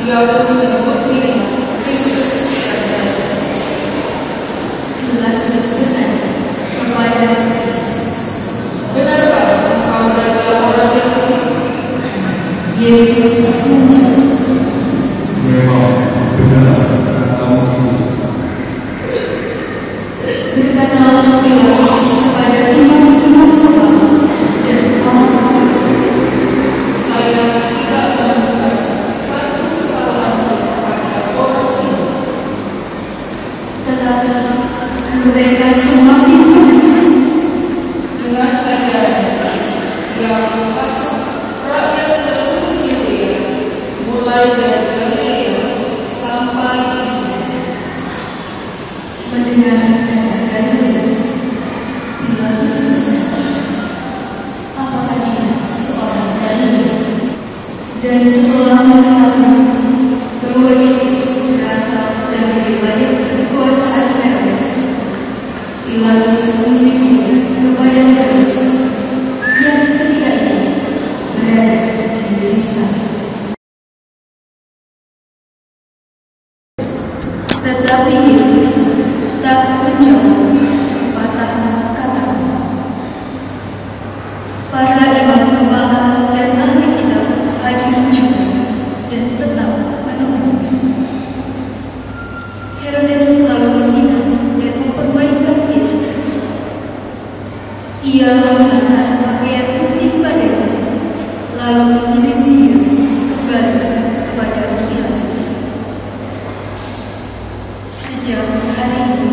Dia pun menyebut diri Kristus yang raja. Pilatus bertanya kepada Yesus, "Benarkah engkau raja orang Yahudi?" Yesus menjawab, "Memang benar katamu itu." Berkatalah Pilatus kepada imam-imam kepala dan orang-orang, "Saya tidak menemukan satu kesalahan pada orang ini." tetapi mereka semakin berdesak. Dengan ajarannya, ia menghasut rakyat seluruh Yudea, mulai dari Galilea sampai Israel. Mendengar kata Galilea, Pilatus bertanya, apakah dia seorang Galilea? Dan setelah mengetahui bahwa Yesus berasal dari wilayah kekuasaan Herodes, Pilatus mengirimnya kepada Herodes yang ketika itu berada di Yerusalem. Tetapi Yesus tak menjawab sepatah kata. Para imam kepala dan ahli kitab hadir juga dan tetap menuduh. Herodes lalu menghina dan mempermainkan Yesus. Ia mengenakan pakaian putih padanya, lalu mengirim dia kembali kepada Pilatus. Sejak hari itu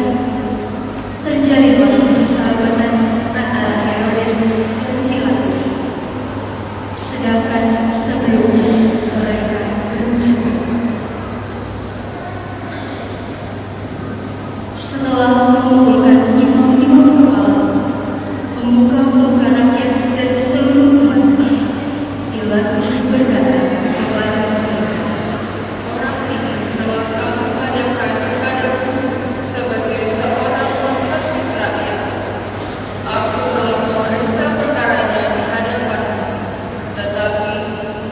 terjalinlah persahabatan antara Herodes dan Pilatus, sedangkan sebelumnya mereka bermusuh. Setelah mengumpulkan imam-imam kepala, pemuka-pemuka rakyat dan seluruh umat, Pilatus berkata kepada mereka, Orang ini telah kamu hadapkan kepadaku sebagai seorang penghasut rakyat. Aku telah memeriksa perkaranya di hadapanmu, tetapi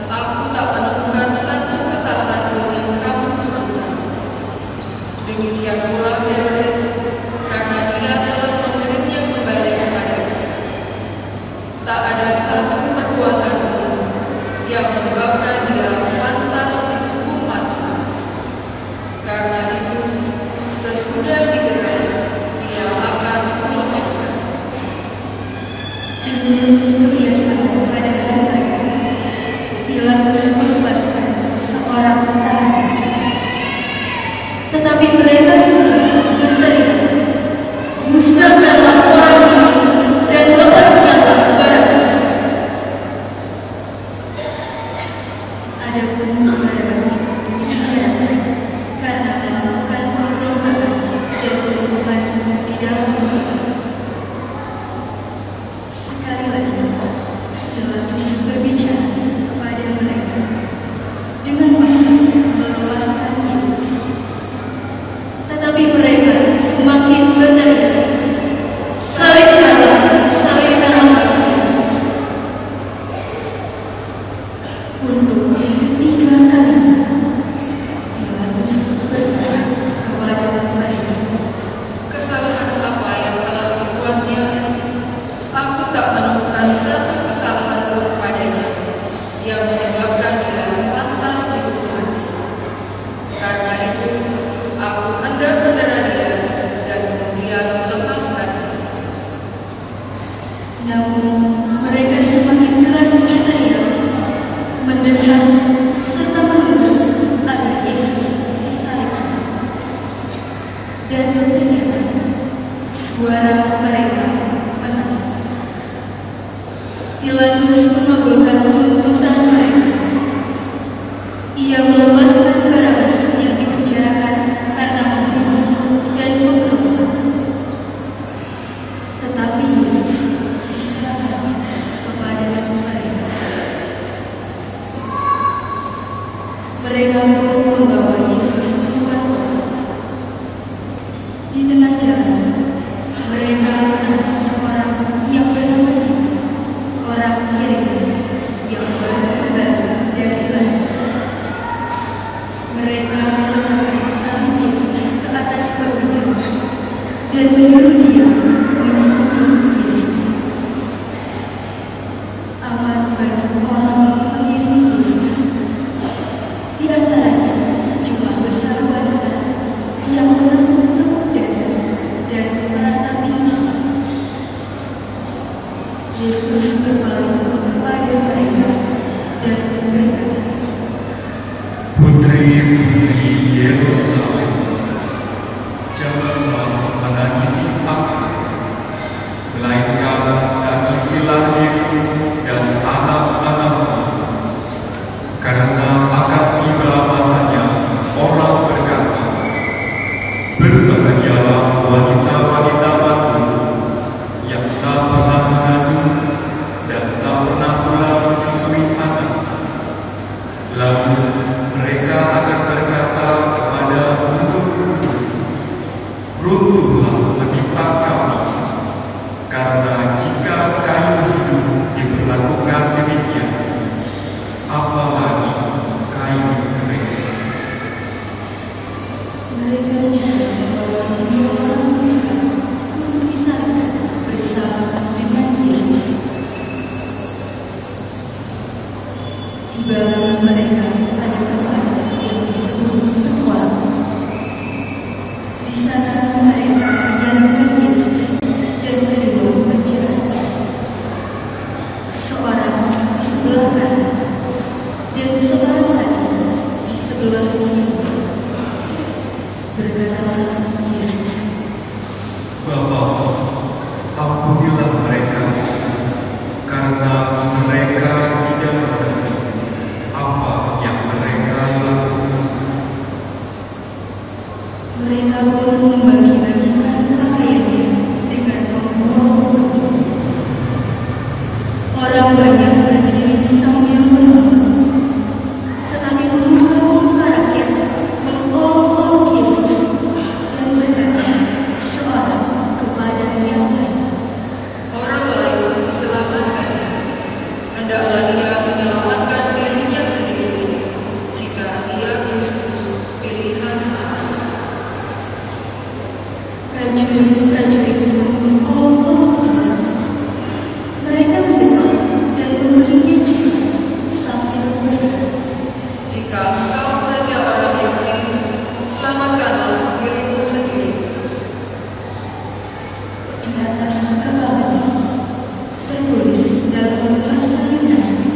aku tak menemukan satu kesalahan pun yang kamu temukan. Demikian pula Herodes, karena dia telah mengirimnya kembali kepadaku. Tak ada satu perbuatan pun yang menyebabkan dia pantas dihukum mati. Karena itu, sesudah digelar, dia akan dilepaskan. menurut kebiasaan pada hari raya, Pilatus melepaskan seorang tahanan. Tetapi mereka semua berteriak, "Musnahkanlah orang ini dan lepaskanlah Barabas." Adapun Barabas itu dipenjara karena melakukan pemberontakan dan pembunuhan di dalam kota. Sekali lagi, Pilatus berbicara kepada mereka dengan maksud melepaskan Yesus. Tetapi mereka semakin berteriak, "Salibkanlah, salibkanlah dia." Untuk ketiga kalinya, Pilatus berkata kepada mereka, Kesalahan apa yang telah dibuatnya? Aku tak menemukan satu kesalahan pun padanya yang menyebabkan dia pantas dihukum. Karena itu, aku hendak mendera dia dan kemudian melepaskan. namun mereka semakin keras berteriak, mendesak serta menuntut agar Yesus disalibkan. Dan ternyata suara mereka menang. Pilatus mengabulkan tuntutan mereka. Ia melepaskan Barabas yang dipenjarakan karena membunuh dan memberontak. Tetapi Yesus diserahkan kepada mereka. Mereka pun membawa Yesus keluar kota. Di tengah jalan, mereka melihat seorang yang bernama Simon, orang Kirene, yang baru kembali dari Belanda. Tuhan menimpa kami, karena jika kayu hidup diperlakukan demikian, apalagi kayu kering. Mereka juga membawa dua orang jahat untuk disalibkan bersama dengan Yesus. Tibalah mereka pada tempat yang disebut Tengkorak. Di sana mereka menyalibkan Yesus dan kedua penjahat, seorang di sebelah kanan dan seorang lagi di sebelah kiri. Berkatalah Yesus, Bapa, ampunilah mereka, karena mereka tidak mengerti apa yang mereka lakukan. mereka pun membagi-bagikan pakaiannya dengan membuang pundi. Orang banyak berdiri sambil menonton, tetapi pemuka-pemuka rakyat mengolok-olok Yesus dan berkata seorang kepada yang lain, Orang lain diselamatkan, hendaklah ia menyelamatkan dirinya sendiri jika ia Kristus pilihan Allah. prajurit-prajurit pun mengolok-olok dia. Mereka mendekat dan memberinya juga sambil berkata, Jika engkau raja orang Yahudi, selamatkanlah dirimu sendiri. di atas kepalanya tertulis dalam bahasa Yunani,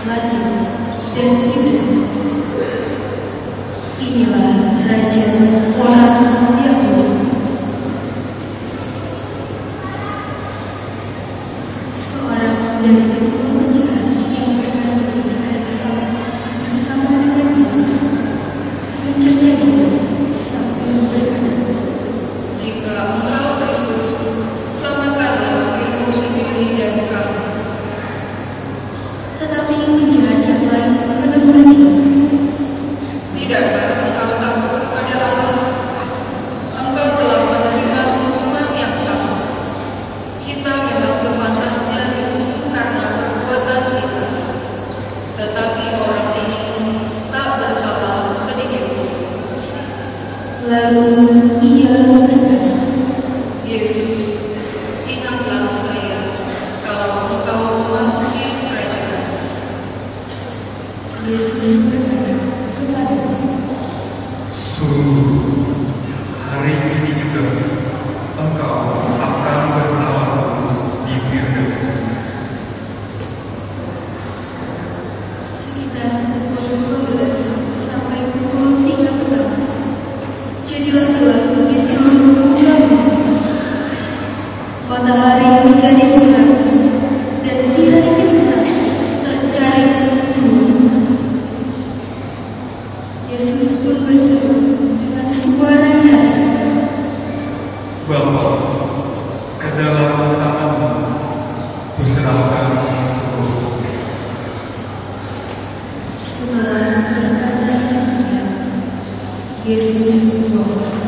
Latin, dan Ibrani, inilah raja orang Yahudi. Seorang dari kedua penjahat yang bergantung di kayu salib bersama dengan Yesus mencerca dia sambil berkata, Jika engkau Kristus, selamatkanlah dirimu sendiri dan kami. tetapi penjahat yang lain menegur dia. Tidakkah engkau takut kepada Allah? Engkau telah menerima hukuman yang sama. Kita memang sepantasnya dihukum karena perbuatan kita, tetapi orang ini tak bersalah sedikit pun. Lalu ia berkata, Yesus, ingatlah saya kalau engkau memasuki kerajaan. Yesus berkata kepadanya, Sungguh, hari ini juga engkau akan bersamaku di Firdaus. sekitar pukul 12 sampai pukul 3 petang, jadilah gelap di seluruh muka bumi. Matahari menjadi suram dan tirai gemisan terjaring dua. Yesus pun berseru dengan suara nyaring, Bapa, ke dalam tangan-Mu kuserahkan rohku. setelah berkata demikian, Yesus wafat.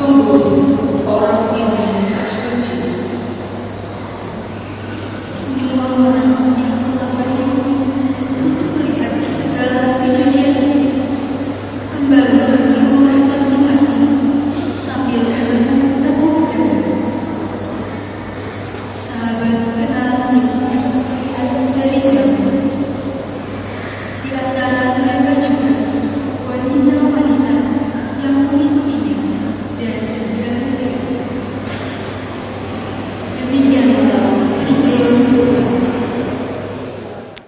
Sungguh orang ini suci. Semua orang yang telah berhimpun untuk melihat segala kejadian itu kembali